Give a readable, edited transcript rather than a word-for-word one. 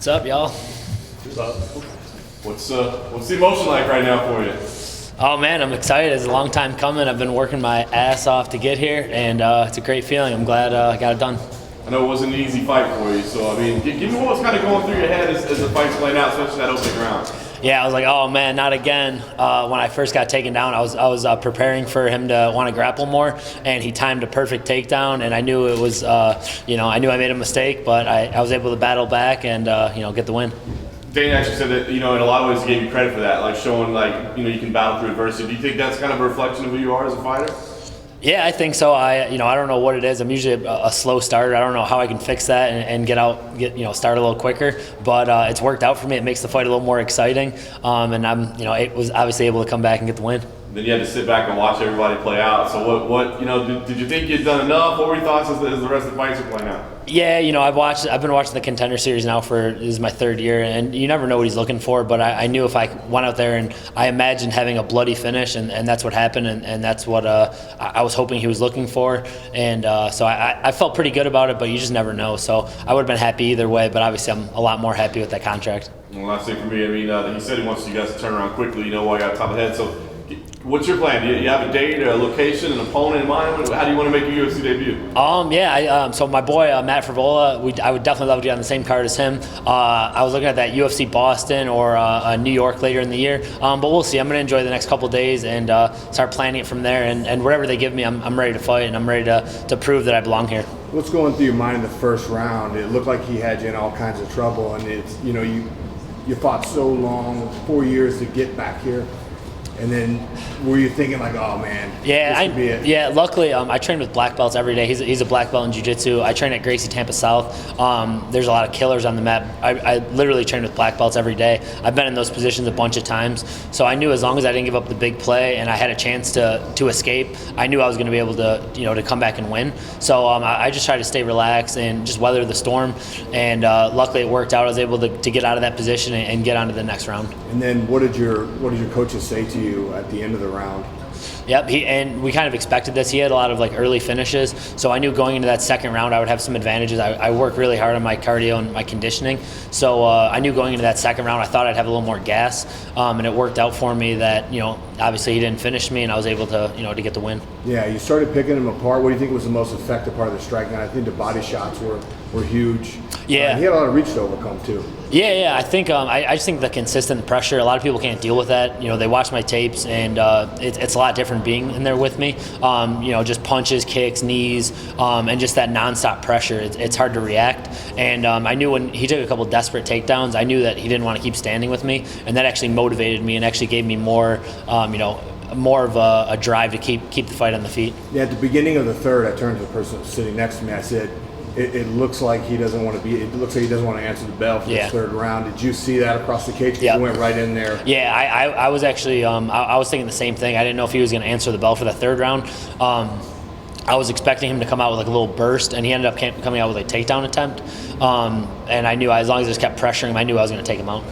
What's up, y'all? What's up? What's the emotion like right now for you? Oh man, I'm excited. It's a long time coming. I've been working my ass off to get here, and it's a great feeling. I'm glad I got it done. I know it wasn't an easy fight for you, so I mean, give me what's kind of going through your head as the fight's playing out, especially that opening round. Yeah, I was like, oh man, not again. When I first got taken down, I was preparing for him to want to grapple more, and he timed a perfect takedown, and I knew it was, I knew I made a mistake, but I was able to battle back and get the win. Dane actually said that, in a lot of ways he gave you credit for that, like showing you can battle through adversity. Do you think that's kind of a reflection of who you are as a fighter? Yeah, I think so. I don't know what it is. I'm usually a slow starter. I don't know how I can fix that and start a little quicker. But it's worked out for me. It makes the fight a little more exciting. And I'm, it was obviously able to come back and get the win. Then you had to sit back and watch everybody play out. So what did you think you'd done enough? What were your thoughts as the rest of the fights are playing out? Yeah, I've been watching the Contender Series now this is my third year, and you never know what he's looking for, but I knew if I went out there and I imagined having a bloody finish, and that's what happened, and that's what I was hoping he was looking for, and so I felt pretty good about it, but you just never know, so I would have been happy either way, but obviously I'm a lot more happy with that contract. Well, last thing for me, he said he wants you guys to turn around quickly, while you got top of the head, so what's your plan? Do you have a date, a location, an opponent in mind? How do you want to make your UFC debut? So my boy Matt Frivola, I would definitely love to get on the same card as him. I was looking at that UFC Boston or New York later in the year, but we'll see. I'm going to enjoy the next couple of days and start planning it from there. And whatever they give me, I'm ready to fight, and I'm ready to prove that I belong here. What's going through your mind in the first round? It looked like he had you in all kinds of trouble, and it's you fought so long, 4 years to get back here. And then were you thinking like, oh man, this could be it? Yeah, luckily I train with black belts every day. He's a black belt in jiu-jitsu. I train at Gracie Tampa South. There's a lot of killers on the mat. I literally train with black belts every day. I've been in those positions a bunch of times. So I knew as long as I didn't give up the big play and I had a chance to escape, I knew I was going to be able to come back and win. So I just tried to stay relaxed and just weather the storm. And luckily it worked out. I was able to get out of that position and get on to the next round. And then what did your coaches say to you at the end of the round? Yep, and we kind of expected this. He had a lot of early finishes, so I knew going into that second round I would have some advantages. I work really hard on my cardio and my conditioning, so I knew going into that second round I thought I'd have a little more gas, and it worked out for me that obviously he didn't finish me, and I was able to to get the win. Yeah, you started picking him apart. What do you think was the most effective part of the striking? I think the body shots were huge. Yeah, he had a lot of reach to overcome too. Yeah. I think I just think the consistent pressure. A lot of people can't deal with that. They watch my tapes, and it's a lot different being in there with me. Just punches, kicks, knees, and just that nonstop pressure. It's hard to react. And I knew when he took a couple desperate takedowns, I knew that he didn't want to keep standing with me, and that actually motivated me and actually gave me more, more of a drive to keep the fight on the feet. Yeah, at the beginning of the third, I turned to the person sitting next to me. I said, It looks like he doesn't want to be. It looks like he doesn't want to answer the bell for this third round. Did you see that across the cage? Yeah, he went right in there. Yeah, I was actually. I was thinking the same thing. I didn't know if he was going to answer the bell for the third round. I was expecting him to come out with a little burst, and he ended up coming out with a takedown attempt. And I knew as long as I just kept pressuring him, I knew I was going to take him out.